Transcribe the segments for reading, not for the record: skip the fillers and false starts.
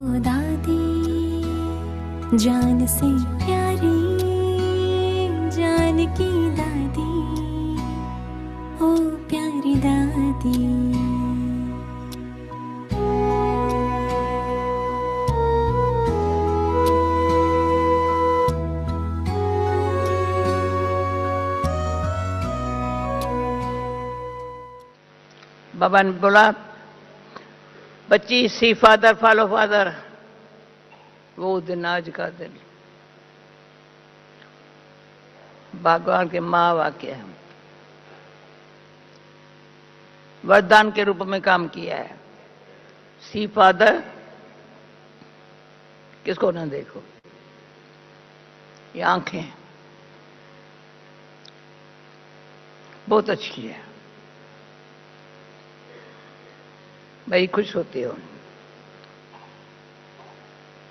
दादी जान से प्यारी, जान की दादी, ओ प्यारी दादी। बाबा ने बोला, बच्ची सी फादर फॉलो फादर। वो दिन आज का दिन भगवान के माँ वाक्य है, वरदान के रूप में काम किया है। सी फादर किसको ना देखो, ये आंखें बहुत अच्छी है, बड़ी खुश होती हो।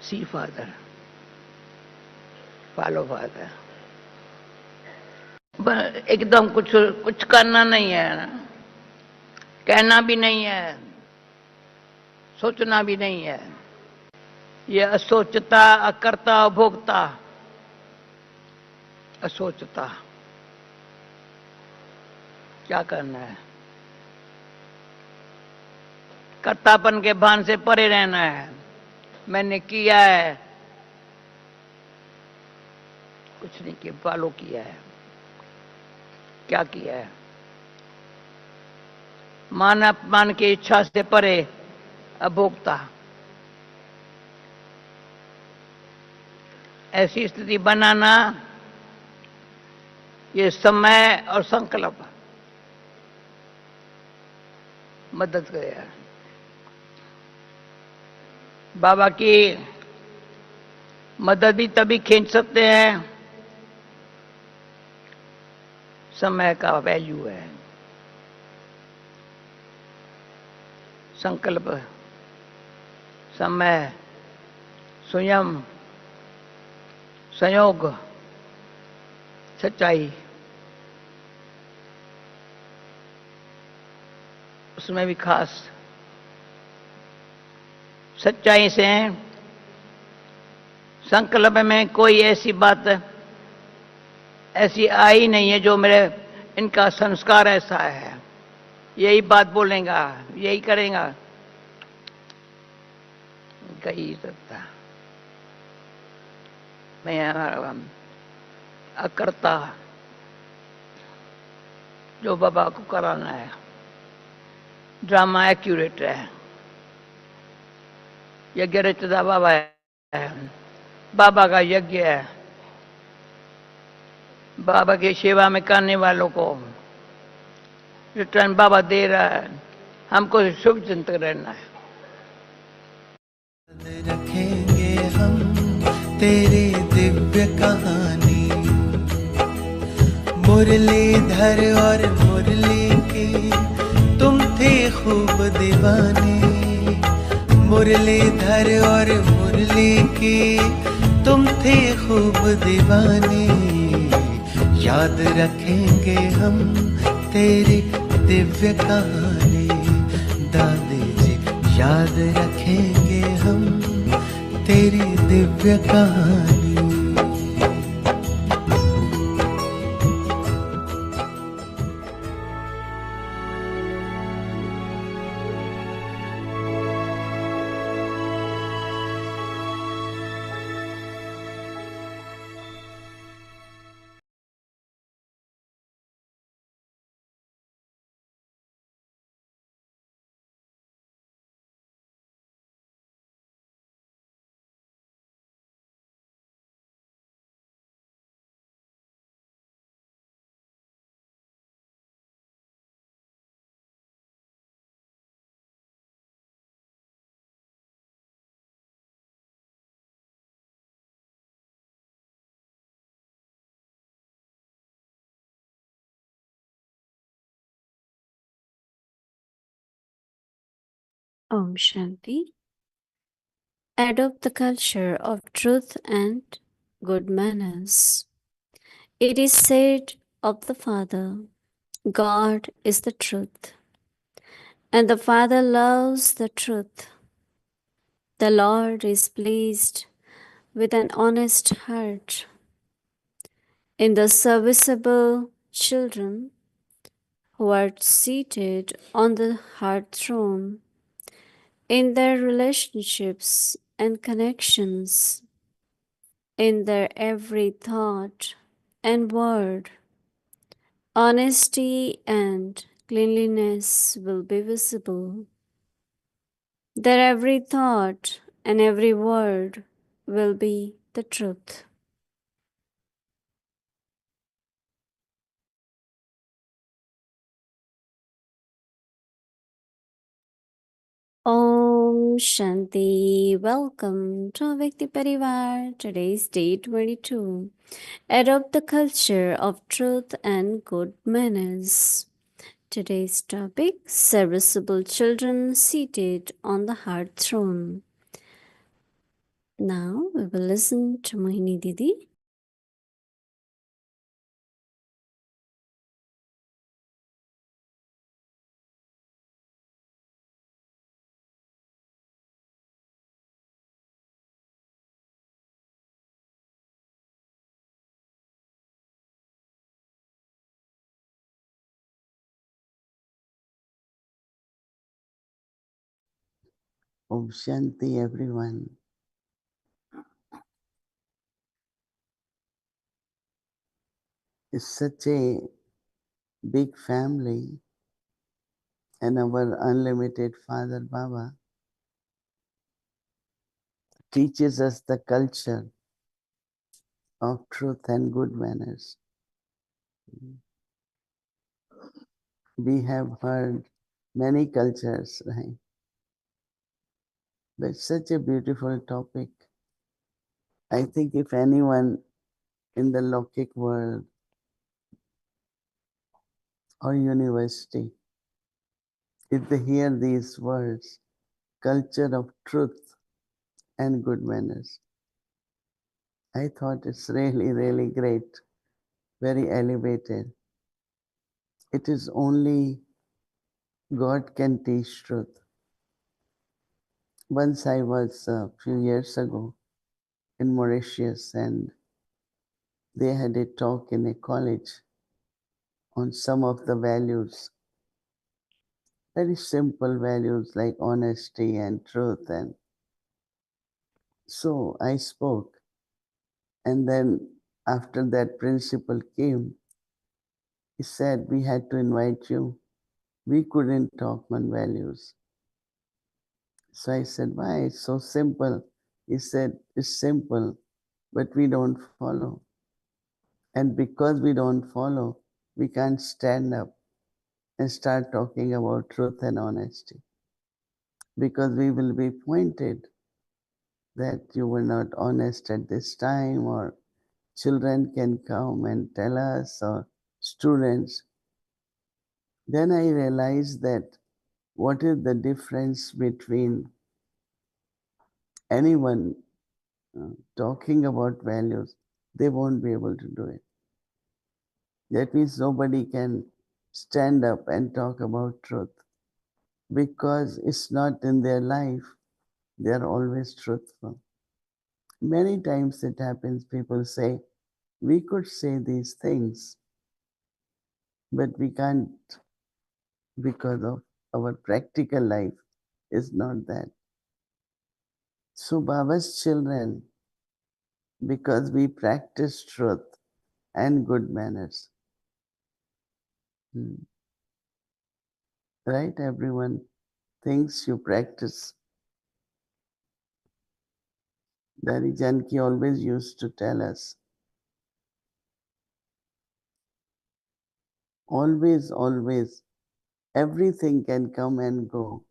सी फादर फॉलो फादर, एकदम कुछ कुछ करना नहीं है ना, कहना भी नहीं है, सोचना भी नहीं है। ये असोचता, अकर्ता, अभोक्ता, असोचता। क्या करना है? कर्तापन के भान से परे रहना है। मैंने किया है, कुछ नहीं किया, फॉलो किया है। क्या किया है? मान अपमान की इच्छा से परे, अभोक्ता। ऐसी स्थिति बनाना, ये समय और संकल्प मदद करेगा। बाबा की मदद भी तभी खींच सकते हैं, समय का वैल्यू है। संकल्प, समय, स्वयं, संयोग, सच्चाई, उसमें भी खास सच्चाई से। संकल्प में कोई ऐसी बात ऐसी आई नहीं है जो मेरे, इनका संस्कार ऐसा है, यही बात बोलेगा, यही करेगा, कही सकता। मैं अकर्ता, जो बाबा को कराना है। ड्रामा एक्यूरेट है, यज्ञ रचता बाबा है, बाबा का यज्ञ है। बाबा की सेवा में करने वालों को रिटर्न बाबा दे रहा है। हमको शुभ चिंतन रहना है। रखेंगे हम तेरी दिव्य कहानी, मुरलीधर और मुरली की तुम थे खूब दीवाने। मुरलीधर और मुरली की तुम थे खूब दीवाने। याद रखेंगे हम तेरी दिव्य कहानी, दादी जी याद रखेंगे हम तेरी दिव्य कहानी। Om Shanti. Adopt the culture of truth and good manners. It is said of the Father, God is the truth, and the Father loves the truth. The Lord is pleased with an honest heart. In the serviceable children who are seated on the heart throne, in their relationships and connections, in their every thought and word, honesty and cleanliness will be visible. Their every thought and every word will be the truth. Om Shanti. Welcome to Vyakti Parivar. Today's day 22. Adopt the culture of truth and good manners. Today's topic, serviceable children seated on the heart throne. Now we will listen to Mohini Didi. Om Shanti, everyone. It's such a big family, and our unlimited Father Baba teaches us the culture of truth and good manners. We have heard many cultures, right? But such a beautiful topic. I think if anyone in the Lokik world or university, if they hear these words, culture of truth and good manners, I thought it's really, really great, very elevated. It is only God can teach truth. Once I was a few years ago in Mauritius, and they had a talk in a college on some of the values, very simple values like honesty and truth. And so I spoke. And then after that principal came, he said, we had to invite you. We couldn't talk on values. So I said, why? It's so simple. He said, it's simple, but we don't follow. And because we don't follow, we can't stand up and start talking about truth and honesty. Because we will be pointed that you were not honest at this time, or children can come and tell us, or students. Then I realized that what is the difference between anyone talking about values? They won't be able to do it. That means nobody can stand up and talk about truth because it's not in their life. They are always truthful. Many times it happens, people say, we could say these things, but we can't because of our practical life is not that. So Baba's children, because we practice truth and good manners. Right? Everyone thinks you practice. Dari Janki always used to tell us, always, always, everything can come and go.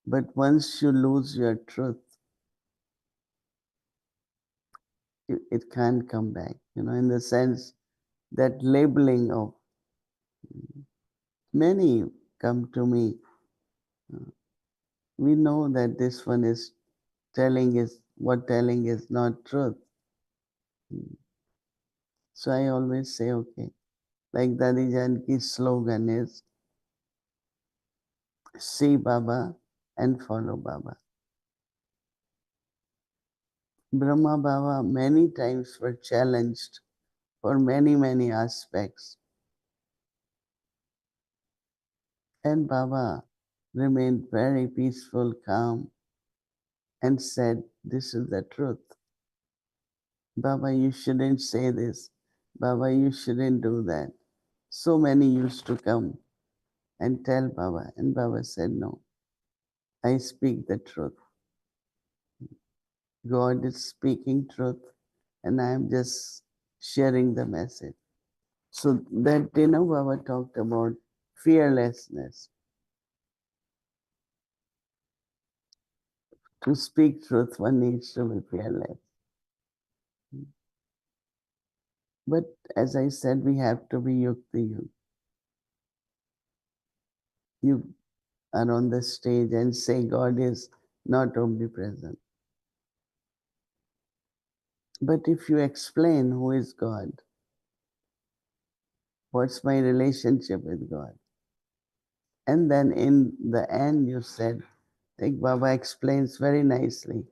But once you lose your truth, it can't come back. In the sense that labeling of many come to me. We know that this one is telling is not truth. So I always say, okay, like Dadi Janki's slogan is, see Baba and follow Baba. Brahma Baba many times were challenged for many aspects. And Baba remained very peaceful, calm, and said, "This is the truth. Baba, you shouldn't say this. Baba, you shouldn't do that." So many used to come and tell Baba, and Baba said, "No, I speak the truth. God is speaking truth, and I am just sharing the message." So that Baba talked about fearlessness. To speak truth, one needs to be fearless. But as I said, we have to be yukti yuk. You are on the stage and say God is not omnipresent. But if you explain who is God, what's my relationship with God, and then in the end you said, like Baba explains very nicely,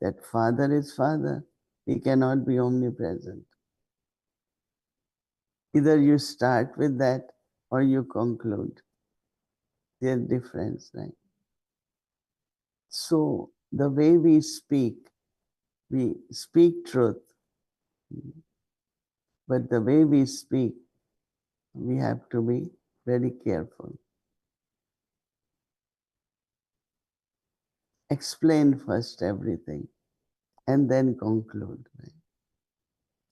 that Father is Father, He cannot be omnipresent. Either you start with that or you conclude. There's difference, right? So the way we speak truth, but the way we speak, we have to be very careful. Explain first everything and then conclude. Right?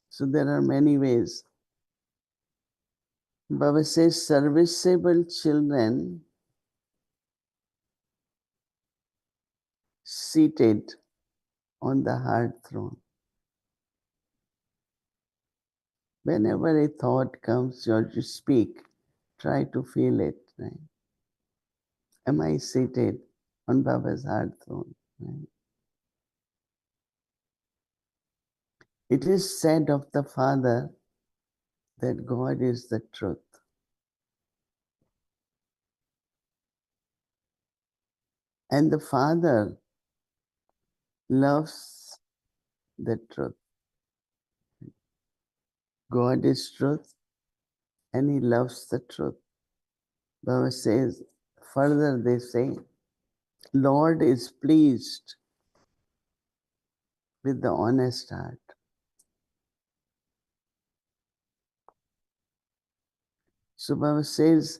So there are many ways. Baba says, serviceable children seated on the heart throne. Whenever a thought comes or you speak, try to feel it. Right? Am I seated on Baba's heart throne? Right? It is said of the Father that God is the truth. And the Father loves the truth. God is truth and He loves the truth. Baba says, further they say, Lord is pleased with the honest heart. So Baba says,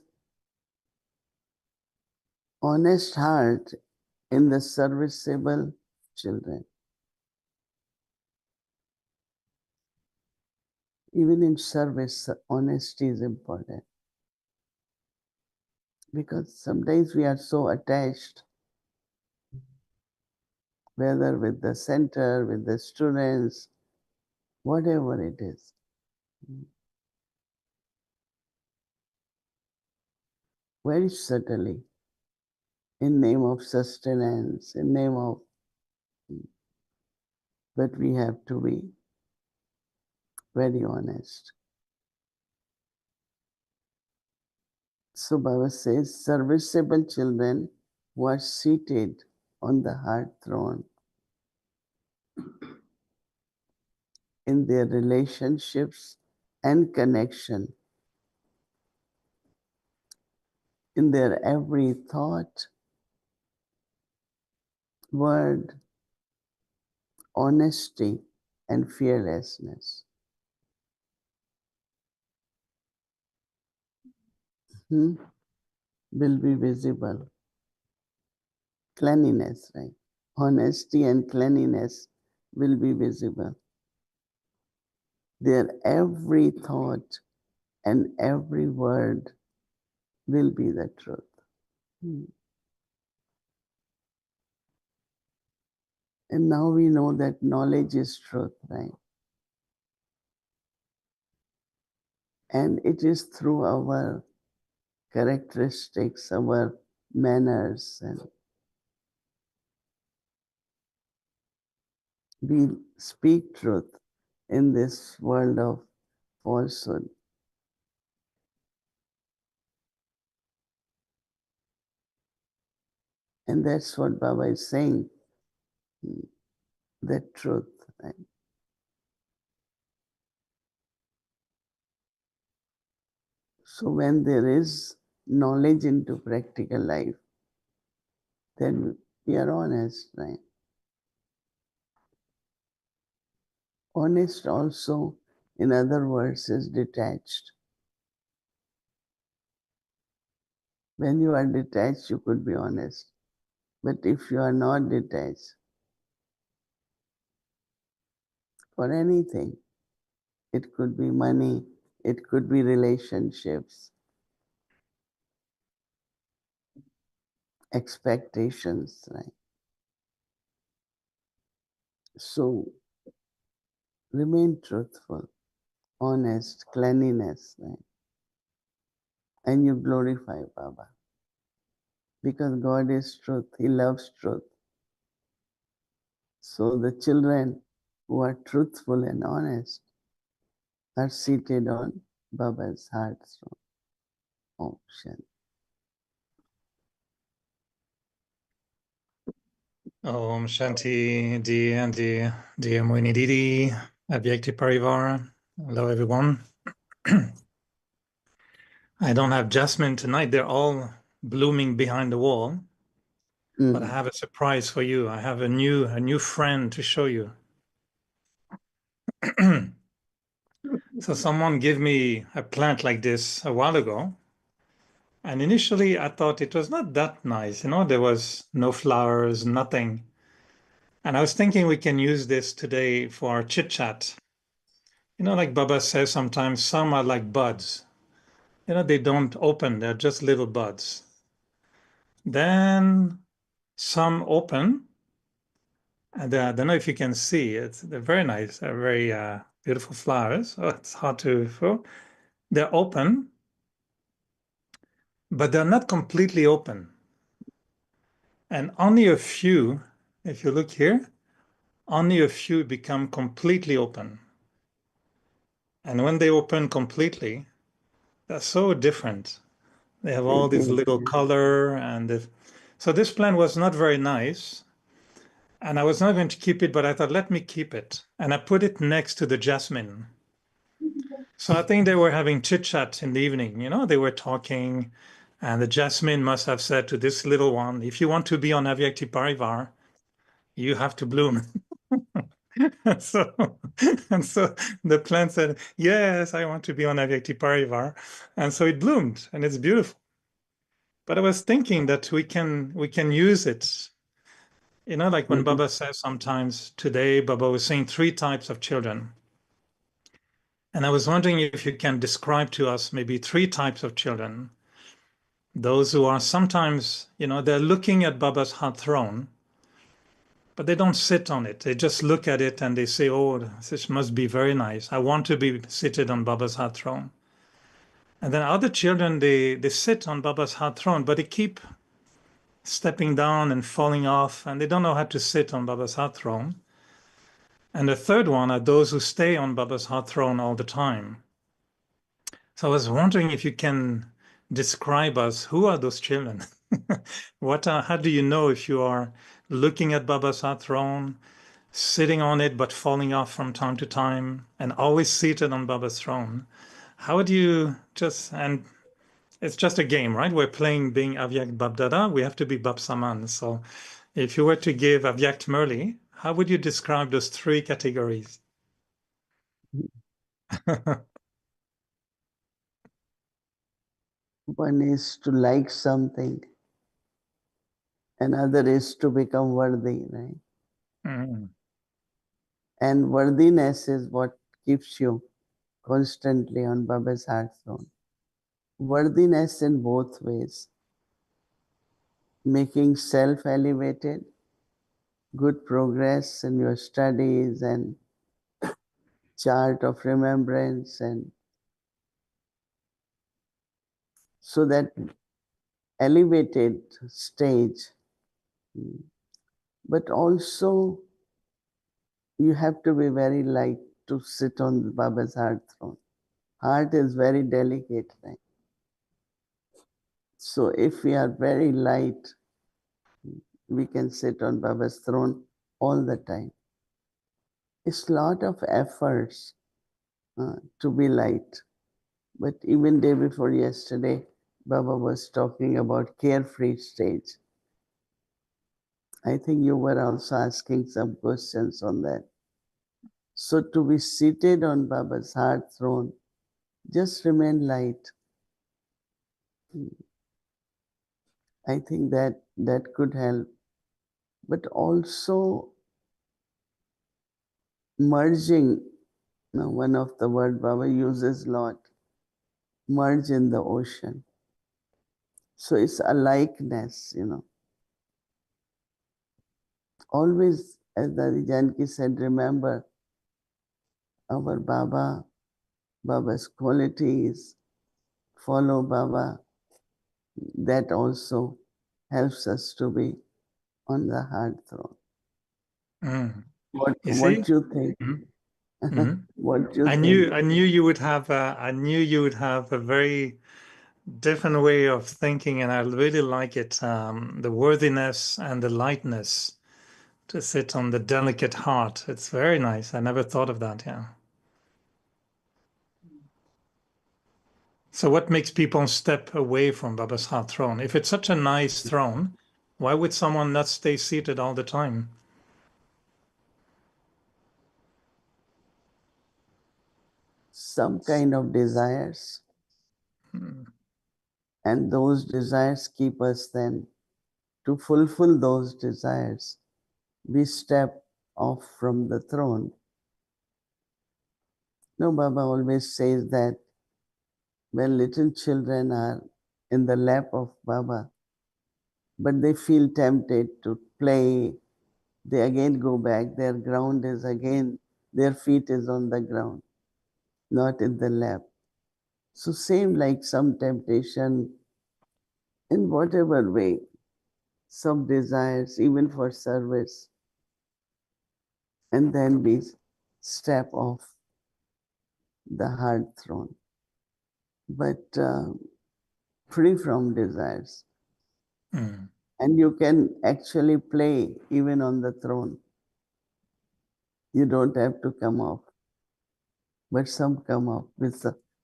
honest heart in the serviceable children. Even in service, honesty is important. Because sometimes we are so attached, whether with the center, with the students, whatever it is. Very subtly, in name of sustenance, in name of, but we have to be very honest. So Baba says, serviceable children were seated on the heart throne in their relationships and connection, in their every thought, word, honesty, and fearlessness. Will be visible. Cleanliness, right? Honesty and cleanliness will be visible. Their every thought and every word will be the truth. And now we know that knowledge is truth, right? And it is through our characteristics, our manners, and we speak truth in this world of falsehood. And that's what Baba is saying. the truth. Right? So when there is knowledge into practical life, then we are honest, right? Honest also, in other words, is detached. When you are detached, you could be honest. But if you are not detached for anything, it could be money, it could be relationships, expectations, right? So remain truthful, honest, cleanliness, right? And you glorify Baba. Because God is truth, He loves truth. So the children who are truthful and honest are seated on Baba's heart throne. Om Shanti. Om Shanti, dear Mohini Didi, Avyakti Parivar. Hello, everyone. I don't have jasmine tonight. They're all blooming behind the wall. But I have a surprise for you. I have a new friend to show you. So someone gave me a plant like this a while ago. And initially I thought it was not that nice. There was no flowers, nothing. And I was thinking we can use this today for our chit chat. Like Baba says, sometimes some are like buds. They don't open, they're just little buds. Then some open, and I don't know if you can see, they're very nice, they're very beautiful flowers. Oh, it's hard to show. They're open, but they're not completely open. And only a few, if you look here, only a few become completely open. And when they open completely, they're so different. They have all this little color, and so this plant was not very nice. And I was not going to keep it, but I thought, let me keep it. And I put it next to the jasmine. So I think they were having chit chat in the evening. They were talking, and the jasmine must have said to this little one, if you want to be on Avyakti Parivar, you have to bloom. so, and so the plant said, yes, I want to be on Avyakti Parivar. And so it bloomed, and it's beautiful. But I was thinking that we can use it. Like when Baba says sometimes today, Baba was saying 3 types of children. And I was wondering if you can describe to us maybe 3 types of children. Those who are sometimes, they're looking at Baba's heart throne, but they don't sit on it. They just look at it and they say, oh, this must be very nice. I want to be seated on Baba's heart throne. And then other children, they sit on Baba's heart throne, but they keep stepping down and falling off, and they don't know how to sit on Baba's heart throne. And the third one are those who stay on Baba's heart throne all the time. So I was wondering if you can describe us, who are those children? How do you know if you are looking at Baba's heart throne, sitting on it but falling off from time to time, and always seated on Baba's throne? How do you and it's just a game, right? We're playing being Avyakt Babdada. We have to be Bab Saman. So if you were to give Avyakt Murli, how would you describe those 3 categories? One is to like something, another is to become worthy, right? And worthiness is what keeps you constantly on Baba's heart throne. Worthiness in both ways, making self elevated, good progress in your studies and chart of remembrance, and so that elevated stage. But also you have to be very light to sit on Baba's heart throne. Heart is very delicate, right? So if we are very light, we can sit on Baba's throne all the time. It's a lot of efforts to be light. But even day before yesterday, Baba was talking about carefree stage. I think you were also asking some questions on that. So to be seated on Baba's heart throne, just remain light. I think that could help. But also merging, one of the word Baba uses a lot, merge in the ocean. So it's a likeness, Always, as Dadi Janki said, remember our Baba's qualities, follow Baba. That also helps us to be on the heart throne. Mm. What you think? Mm-hmm. What you I think? knew you would have a very different way of thinking, and I really like it. The worthiness and the lightness to sit on the delicate heart. It's very nice. I never thought of that. Yeah. So what makes people step away from Baba's heart throne? If it's such a nice throne, why would someone not stay seated all the time? Some kind of desires. And those desires keep us then to fulfill those desires. We step off from the throne. No, Baba always says that when little children are in the lap of Baba, but they feel tempted to play, they again go back. Their ground is again, their feet is on the ground, not in the lap. So same like some temptation in whatever way, some desires, even for service, and then we step off the heart throne, but free from desires. Mm. And you can actually play even on the throne. You don't have to come off. But some come off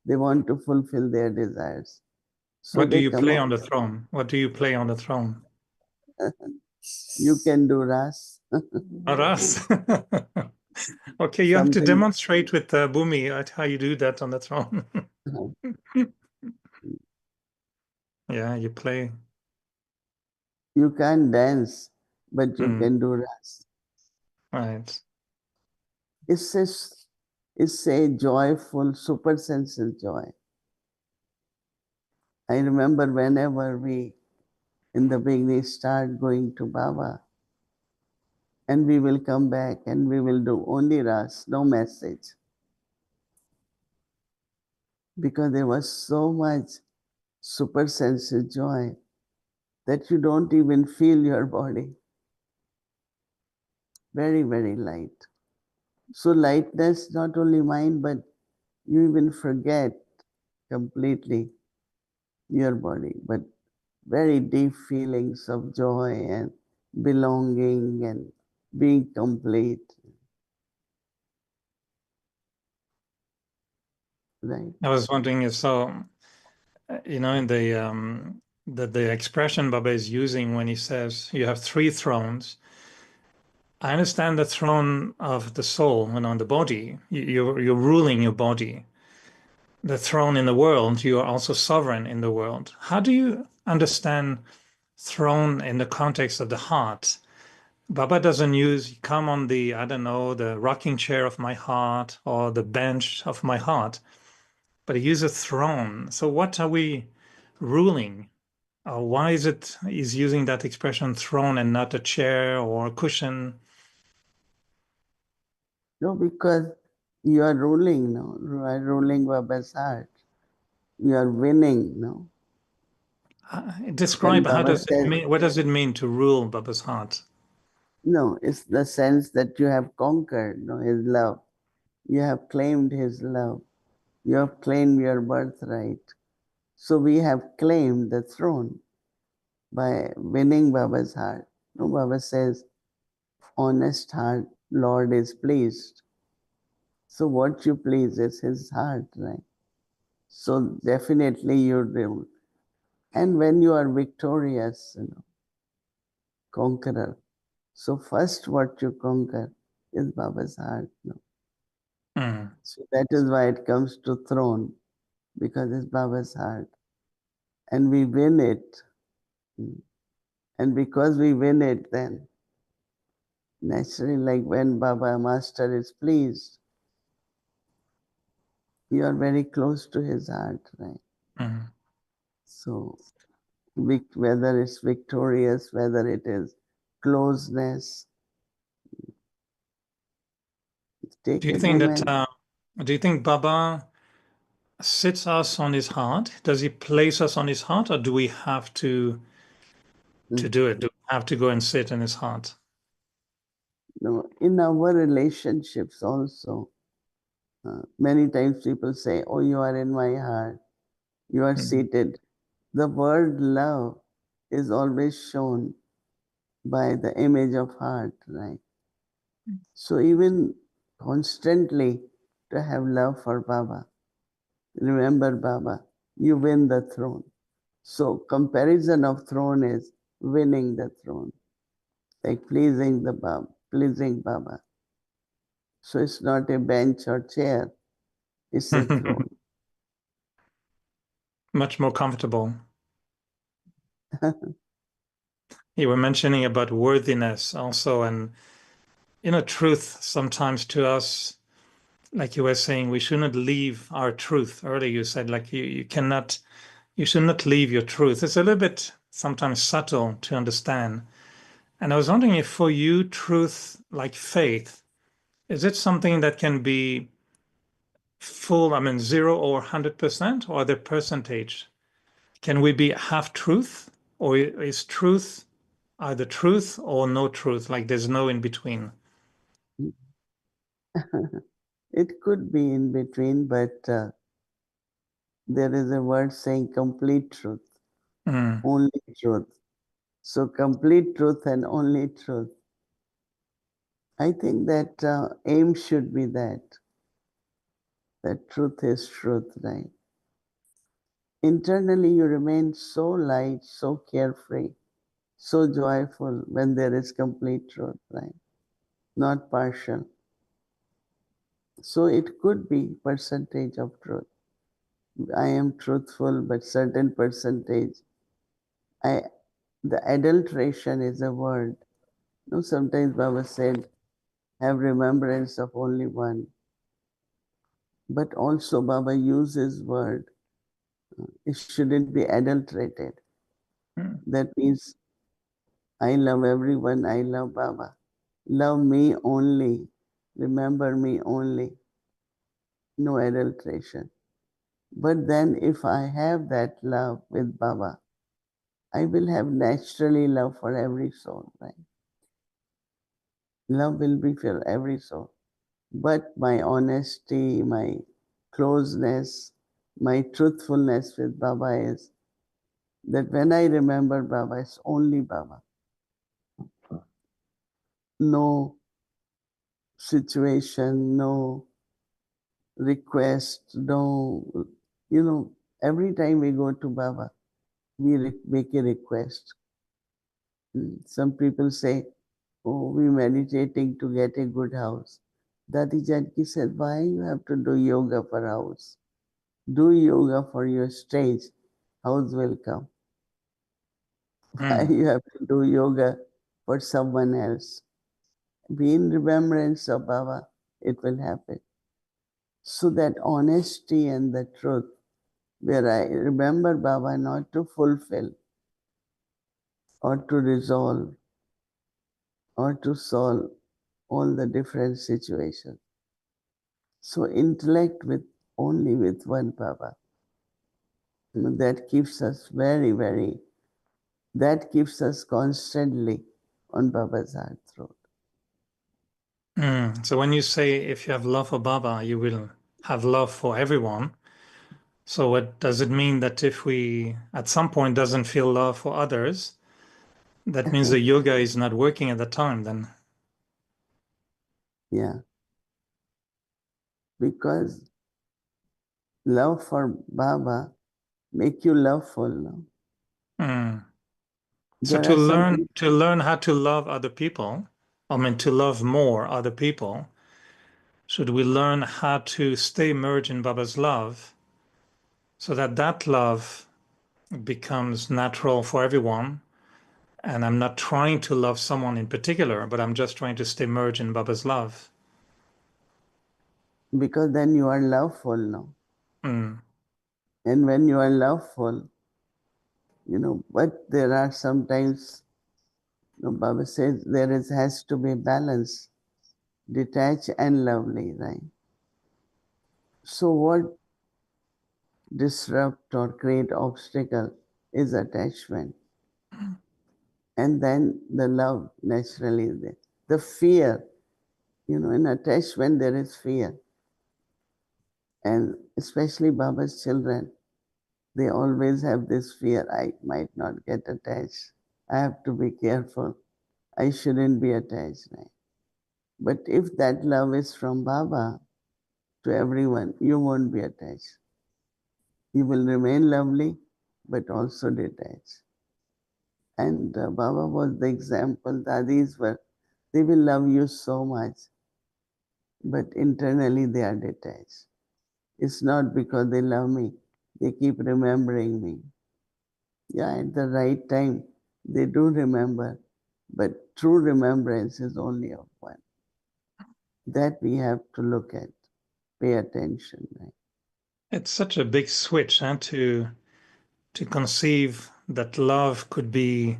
they want to fulfill their desires. So What do they you come play off. on the throne? What do you play on the throne? You can do ras. Aras. Okay, you have to Something. demonstrate with Bhumi how you do that on the throne. Yeah, you play. You can't dance, but you can do ras. Right. It's a joyful, super sensual joy. I remember whenever we, in the beginning, start going to Baba, and we will come back and we will do only ras, no message. Because there was so much super sensual joy that you don't even feel your body. Very, very light. So lightness, not only mind, but you even forget completely your body, but very deep feelings of joy and belonging and being complete. Right? I was wondering if so, in the expression Baba is using when he says you have three thrones. I understand the throne of the soul and on the body. You're ruling your body. The throne in the world, you are also sovereign in the world. How do you understand throne in the context of the heart? Baba doesn't use come on the, I don't know, the rocking chair of my heart or the bench of my heart, but he uses throne. So what are we ruling? Why is it he's using that expression throne and not a chair or a cushion? No, because you are ruling, no? You are ruling Baba's heart. You are winning, no? When Describe how Baba does it says, mean? What does it mean to rule Baba's heart? no, it's the sense that you have conquered, no, his love. You have claimed his love. You have claimed your birthright. So we have claimed the throne by winning Baba's heart. No, Baba says, honest heart, Lord is pleased. So what you please is his heart, right? So definitely you do. And when you are victorious, conqueror. So first what you conquer is Baba's heart. So that is why it comes to throne, because it's Baba's heart. And we win it. And because we win it, then naturally, like when Baba Master is pleased, you are very close to his heart, right? So whether it's victorious, whether it is closeness, take Do you a think moment. that? Do you think Baba sits us on his heart? Does he place us on his heart, or do we have to do it? Do we have to go and sit in his heart? No, in our relationships also, many times people say, "Oh, you are in my heart. You are seated." The word love is always shown by the image of heart, right? So even constantly to have love for Baba, remember Baba, you win the throne. So comparison of throne is winning the throne, like pleasing the Baba, pleasing Baba. So it's not a bench or chair, it's a throne. Much more comfortable. You were mentioning about worthiness also, and truth sometimes to us, like you were saying, we should not leave our truth. Earlier you said like you should not leave your truth. It's a little bit sometimes subtle to understand. And I was wondering if for you, truth like faith, is it something that can be full, 0 or 100%, or the percentage? Can we be half truth, or is truth either truth or no truth? Like there's no in between. It could be in between, but there is a word saying complete truth, only truth. So complete truth and only truth. I think that aim should be that truth is truth, right? Internally, you remain so light, so carefree, so joyful when there is complete truth, right? Not partial. So it could be percentage of truth. I am truthful, but certain percentage. The adulteration is a word. Sometimes Baba said, have remembrance of only one. But also Baba uses word. It shouldn't be adulterated. That means I love everyone, I love Baba. Love me only, remember me only. No adulteration. But then if I have that love with Baba, I will have naturally love for every soul, right? Love will be for every soul. But my honesty, my closeness, my truthfulness with Baba is that when I remember Baba, it's only Baba. No situation, no request, no, every time we go to Baba, we make a request. Some people say, oh, we're meditating to get a good house. Dadi Janki said, why you have to do yoga for house? Do yoga for your stage, house will come. Why you have to do yoga for someone else? Be in remembrance of Baba, it will happen. So that honesty and the truth, where I remember Baba not to fulfill or to resolve or to solve all the different situations. So intellect with only with one Baba. That keeps us very, very, that keeps us constantly on Baba's heart throat. So when you say if you have love for Baba, you will have love for everyone. So what does it mean that if we at some point doesn't feel love for others, that means the yoga is not working at the time then? Yeah. because love for Baba make you loveful. No? So There are some people, to learn how to love other people, I mean to love more other people, should we learn how to stay merged in Baba's love so that that love becomes natural for everyone. And I'm not trying to love someone in particular, but I'm just trying to stay merged in Baba's love. because then you are loveful now. Mm. And when you are loveful, but there are sometimes, Baba says has to be balance, detached and lovely, right? So what disrupt or create obstacle is attachment. And then the love naturally is there. The fear, in attachment there is fear. And especially Baba's children, they always have this fear, I might not get attached. I have to be careful. I shouldn't be attached, right? But if that love is from Baba to everyone, you won't be attached. You will remain lovely, but also detached. And Baba was the example. Dadis they will love you so much, but internally they are detached. It's not because they love me, they keep remembering me. Yeah, at the right time, they do remember, but true remembrance is only of one. That we have to look at, pay attention. Right? It's such a big switch, huh, to conceive that love could be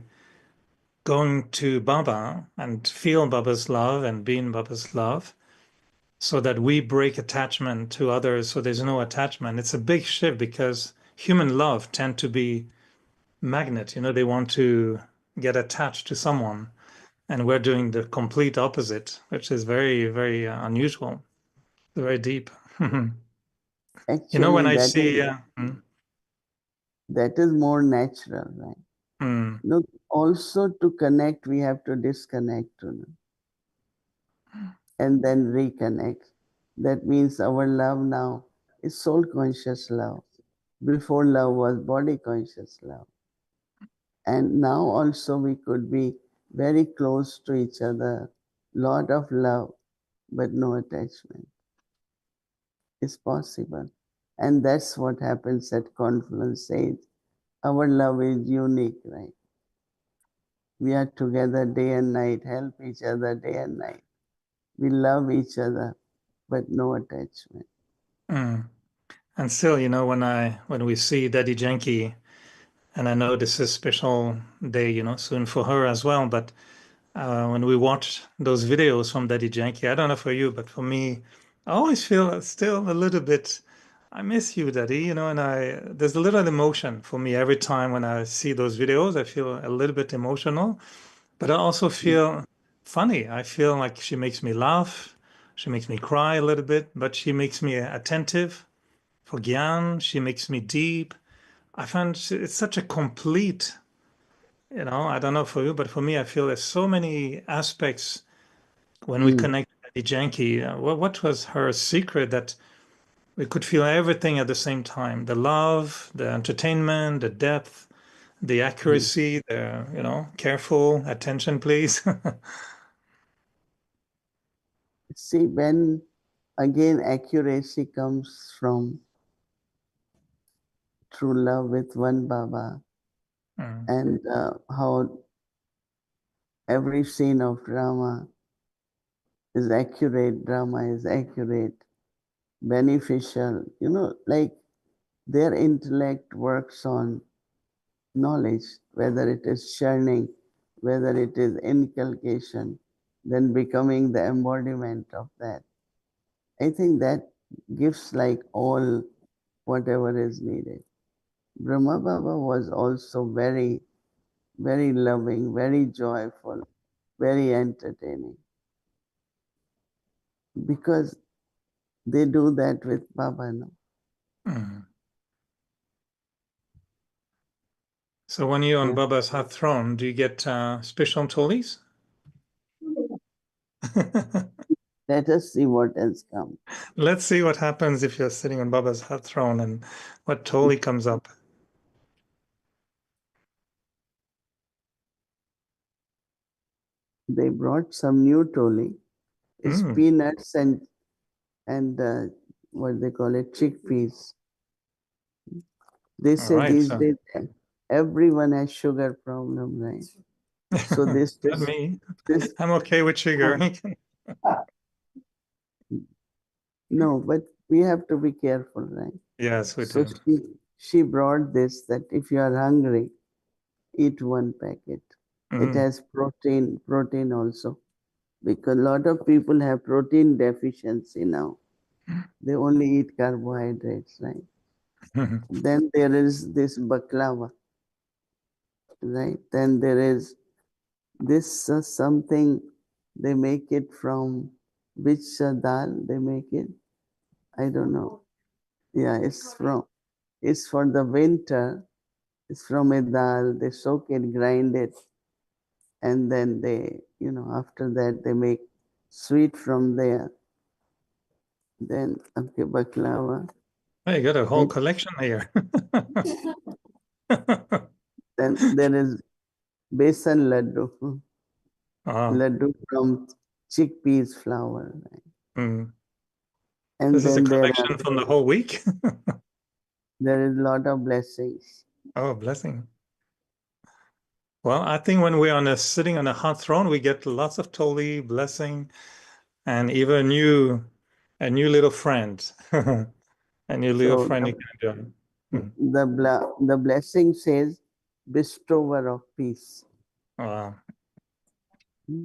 going to Baba and feel Baba's love and be in Baba's love, so that we break attachment to others, so there's no attachment. It's a big shift because human love tend to be magnet. They want to get attached to someone, and we're doing the complete opposite, which is very, very unusual, very deep. When Actually, I see, that is more natural, right? mm, Also to connect, we have to disconnect, and then reconnect. That means our love now is soul conscious love. Before love was body conscious love. And now also we could be very close to each other, lot of love, but no attachment. It's possible. And that's what happens at confluence stage. Our love is unique, right? We are together day and night, help each other day and night. We love each other, but no attachment. mm. And still, when we see Daddy Janky, and I know this is a special day, soon for her as well, but when we watch those videos from Daddy Janky, I don't know for you, but for me, I always feel still a little bit, I miss you, Daddy, and there's a little emotion for me every time when I see those videos. I feel a little bit emotional, but I also feel funny. I feel like she makes me laugh. She makes me cry a little bit, but she makes me attentive for Gyan. She makes me deep. I find it's such a complete, I don't know for you, but for me, I feel there's so many aspects when we Mm. connect with the Janky. What was her secret that we could feel everything at the same time? The love, the entertainment, the depth, the Mm. accuracy, the, careful attention, please. See, when again accuracy comes from true love with one Baba, Mm, and how every scene of drama is accurate, beneficial, like their intellect works on knowledge, whether it is churning, whether it is inculcation, then becoming the embodiment of that. I think that gives like all whatever is needed. Brahma Baba was also very, very loving, very joyful, very entertaining because they do that with Baba. No? mm. So when you're on Yeah. Baba's hot throne, do you get special tolis? Let us see what else comes. Let's see what happens if you're sitting on Baba's heart throne and what totally comes up. They brought some new toli. It's peanuts and what they call it, chickpeas. They say Right, these so days everyone has sugar problem, right? So this not this me. this I'm okay with sugar. no, but we have to be careful, right? Yes, we So do. she brought this, that if you are hungry, eat one packet. It has protein also, because a lot of people have protein deficiency now. They only eat carbohydrates, right? Then there is this baklava, right? Then there is this something, they make it from which dal they make it? I don't know. Yeah, it's for the winter. It's from a dal. They soak it, grind it, and then they, after that they make sweet from there. Then okay, baklava. Oh, you got a whole collection here. Then there is besan laddu, laddu from chickpeas flour. Mm. And This is a then collection from the whole week. there is a lot of blessings. Oh, blessing. Well, I think when we're sitting on a hot throne, we get lots of toli, blessing, and even a new little friend. A new little So friend you can join. the blessing says bestower of peace. Wow.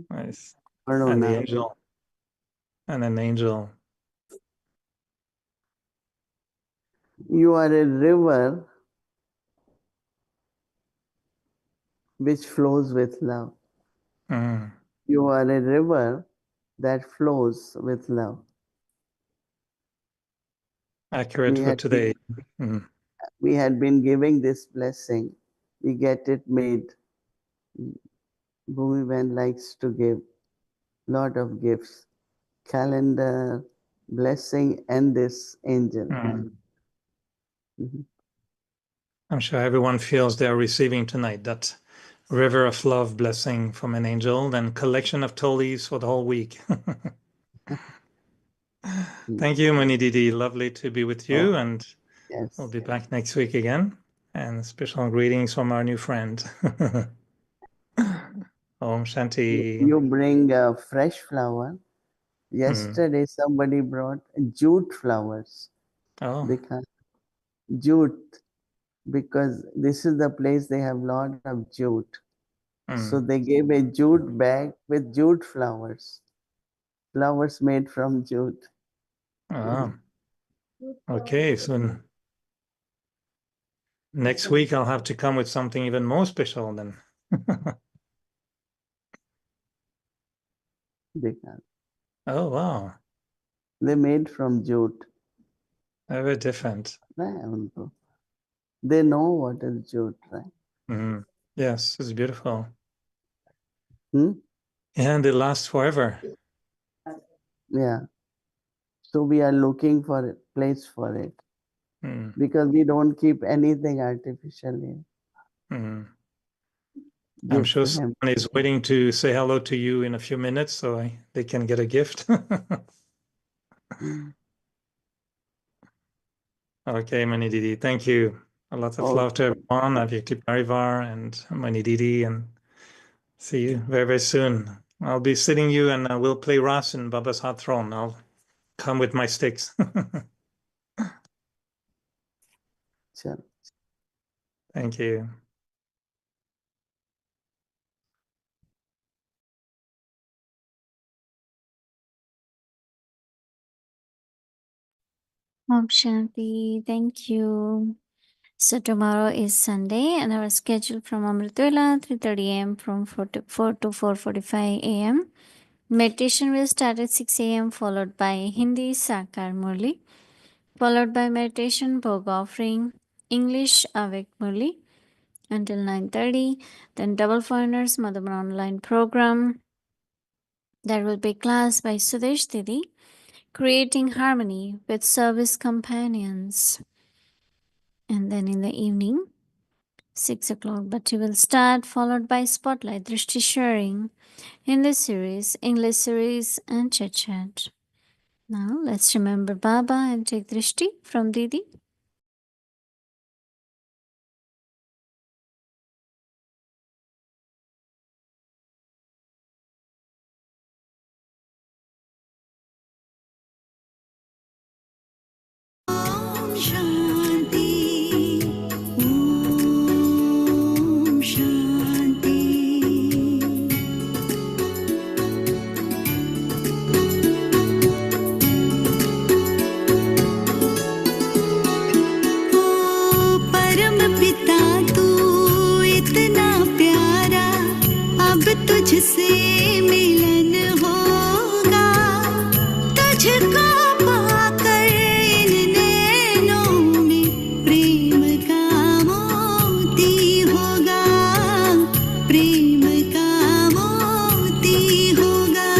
Nice. Pardho And the na. angel. And an angel. You are a river which flows with love. You are a river that flows with love. Accurate for today. We had been giving this blessing. We get it made. Bhumiben likes to give lot of gifts. Calendar, blessing, and this angel. I'm sure everyone feels they're receiving tonight that river of love blessing from an angel, then collection of tolis for the whole week. Thank you, Mohini Didi. Lovely to be with you, and we'll be back next week again. And special greetings from our new friend. Om Shanti. You bring fresh flower. Yesterday somebody brought jute flowers. Oh. Because jute, because this is the place they have lot of jute. So they gave a jute bag with jute flowers. Flowers made from jute. Okay, so next week I'll have to come with something even more special then. Oh, wow. They made from jute. Very different. They know what is jute, right? Yes, it's beautiful. And it lasts forever. Yeah. So we are looking for a place for it. Because we don't keep anything artificially. I'm sure someone is waiting to say hello to you in a few minutes so they can get a gift. Okay, Mohini Didi, thank you. A lot of love to everyone. Avyakti Parivar and Mohini Didi, and see you very, very soon. I'll be sitting you and we'll play Ras in Baba's hot throne. I'll come with my sticks. Sure. Thank you. Om Shanti. Thank you. So tomorrow is Sunday, and our schedule from Amritula 3:30 a.m. from 4 to 4:45 a.m. Meditation will start at 6 a.m. followed by Hindi Sakar Murli, followed by meditation Bhog offering, English Avik Murli until 9:30. Then double foreigners Madhavan online program There will be class by Sudesh Didi, creating harmony with service companions. And then in the evening, 6 o'clock, Bhatti will start, followed by Spotlight, Drishti sharing, Hindi series, English series, and chit chat. Now let's remember Baba and take Drishti from Didi. तुझसे मिलन होगा, तुझको पाकर इन नैनों में प्रेम का मोती होगा, प्रेम का मोती होगा।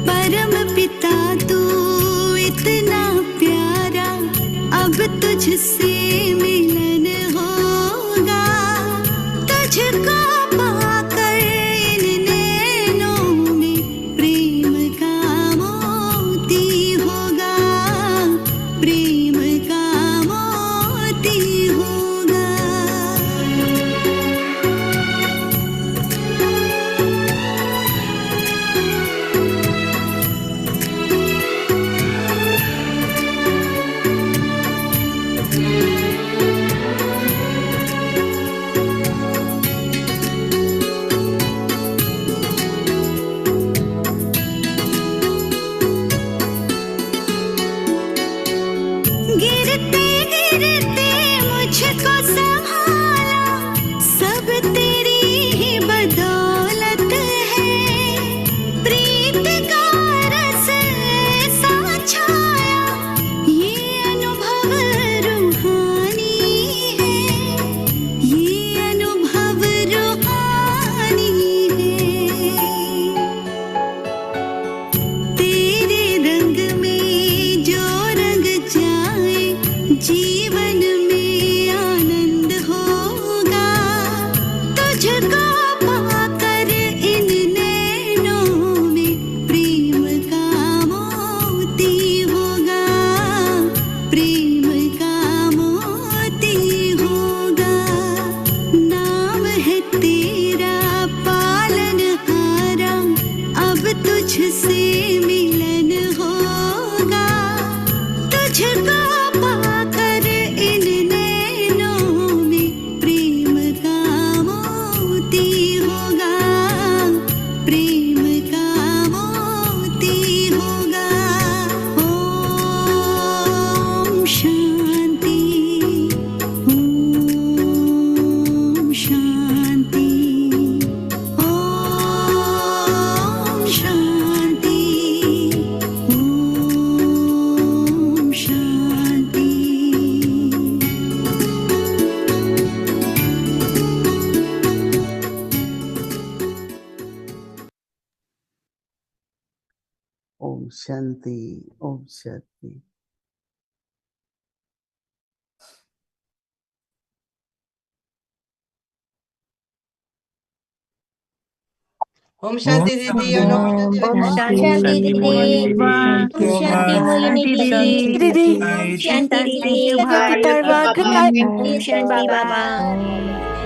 परम पिता तू इतना प्यारा, अब तुझसे मिलन होगा, तुझको Om Shanti, Om Shanti. Om Shanti Didi, Om Shanti Didi. Thank you, Om Shanti Om Mohini Didi. Didi. Om Shanti Thank Didi. you, Om Bye. Shanti Baba. Bye. Om Shanti Baba. Bye.